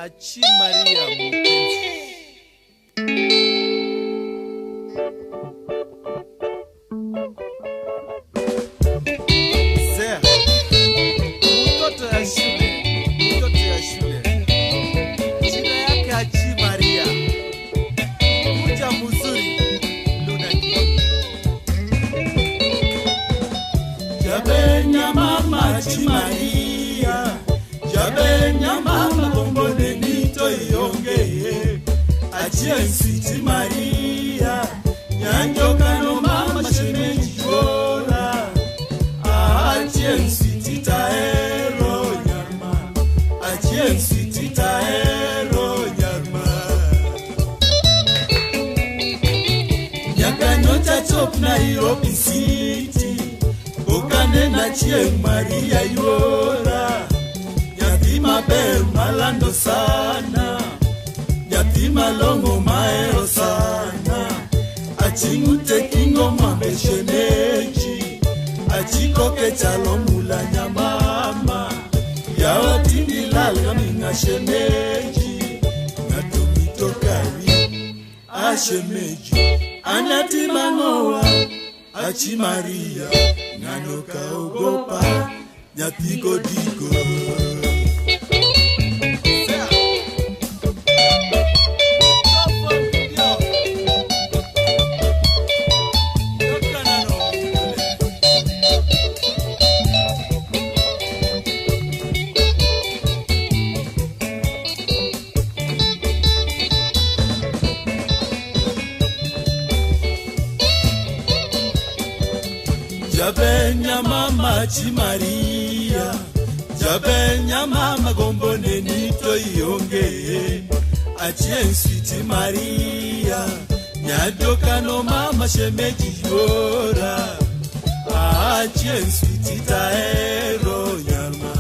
Achi Maria mpenzi. Zea, mtoto ya shule. Jina yake Achi Maria. Kuja mzuri, Luna King. Jabenya mama Achi Maria, jabenya mama bombone nito iyonge. Achi Sweet Maria, nyanjoka no mama shemeji bora. Achi Sweet taero nyama, Achi Sweet taero nyama. Nyakanyota top Nairobi City, Okane na Achi Maria yora. Nyatima ber malando sana, nyatima longo maero sana. Achingute kingo mwambe shemeji, achikoke chalo mula nyamama. Yawa tindi lalga minga shemeji, natumito kari ashemeji. Anatima ngowa Achi Maria, nanoka ogopa nyatiko diko. Jabenya mama Achi Maria, jabenya mama gombone nito iyonge. Achi Sweet Maria, nyadoka no mama shemeji yora. Achi Sweet taero nyama,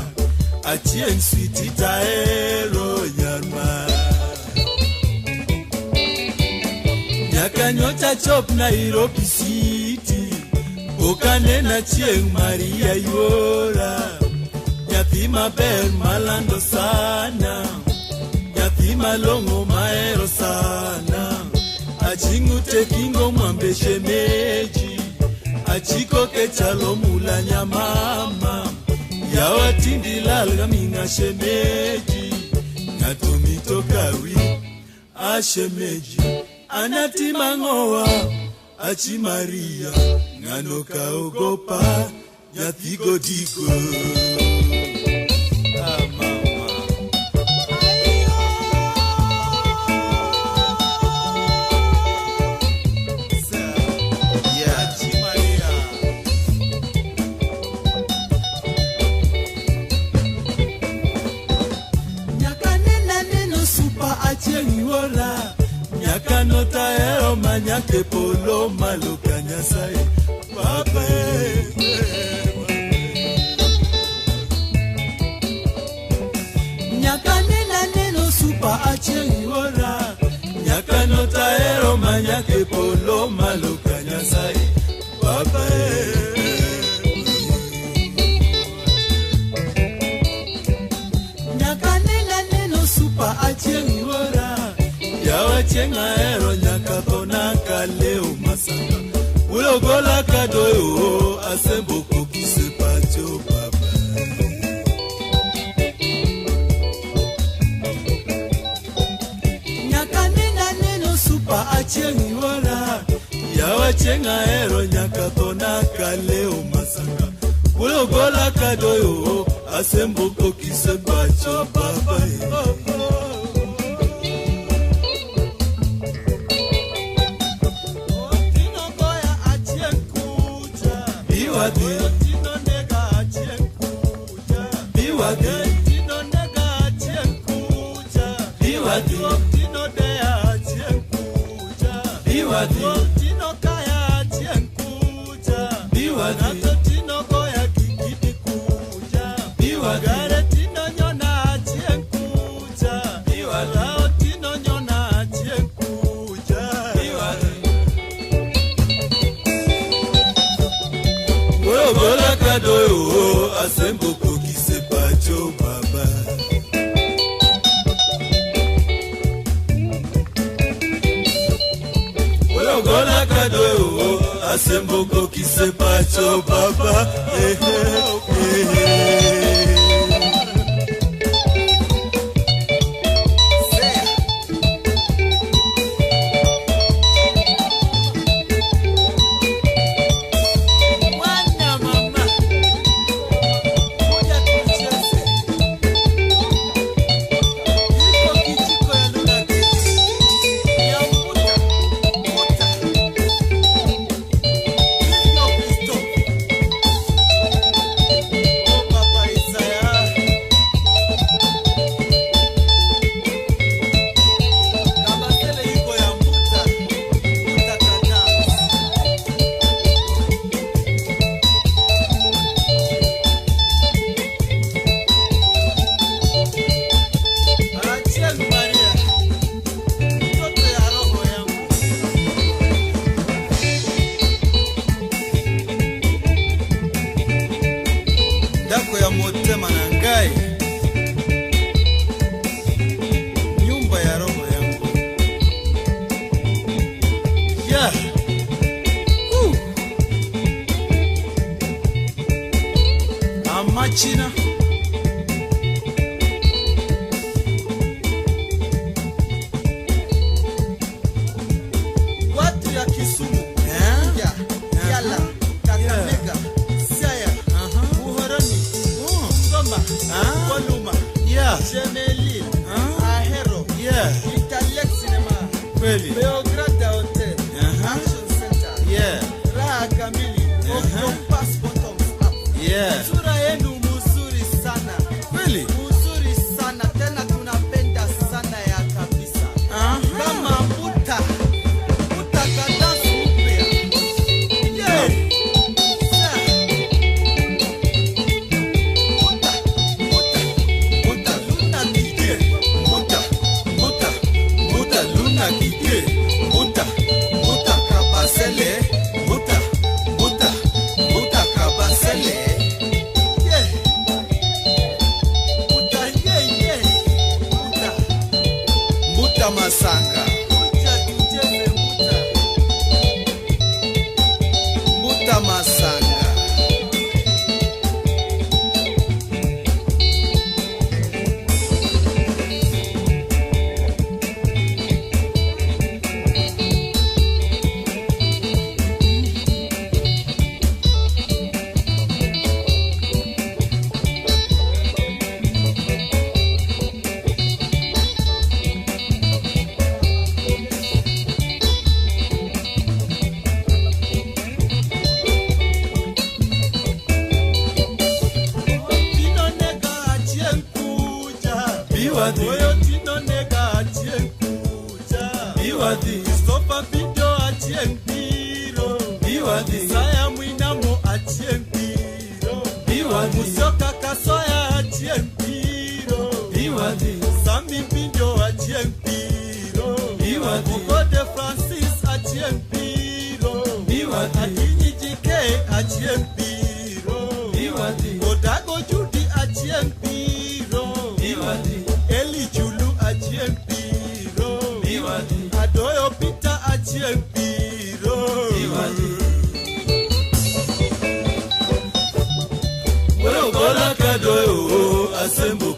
Achi Sweet taero nyama. Nyakanyota chop Nairobi City, Okane na Achi Maria yora. Nyatima ber malando sana, nyatima longo maero sana. Achingute kingo mwambe shemeji, achikoke chalo mula nyamama. Yawa tindi lalga minga shemeji, natumito kawi ashemeji. Anatima ngowa Achi Maria, nganoka ogopa nyatiko diko. Nyakanota ero manyake polo maluka nyasai papa. Nyakanena neno supa Achi ora. Nyakanota ero manyake polo maluka nyasai papa. Nyakanena neno supa Achi ora. Yawa chenga ero nyaka kona kaleo masanga. Ulogola kadoyo asembo kokise pacho baba. Nyaka nena neno supa Achi ora. Yawa chenga ero nyaka kona kaleo masanga. Ulogola kadoyo asembo kokise pacho baba. Gola kadoyo asembo koki asemboko kisepacho baba motema na ngai nyumba ya roho yangu yeah. Amachina watu ya Kisumu yeah. Yala Kakamega Siaya Muhoroni Koluma, yeah. Gemelli, Ahero, yeah. Italian Cinema, really? Beograd Hotel, Action Center, yeah. Raha Kamili, Octopus Bottoms Up, yeah. Sura yenu muzuri sana, really? Muzuri sana, tena tunapenda sana ya kabisa. Kama Muta kadansi mpya, yeah. Masanga Muta Masanga Oyo tino nega achienkuja Biwadi Stopa video achienpiro Biwadi Saya mwinamo achienpiro Biwadi Musioka kasoya achienpiro Biwadi Sami video achienpiro Biwadi Mugode Francis achienpiro Biwadi Akinyi JK achienpiro Biwadi Odago Judy achienpiro Biwadi Eli Julu achienpiro Biwadi Adoyo Peter achienpiro Biwadi Wero bola kadoyo asembo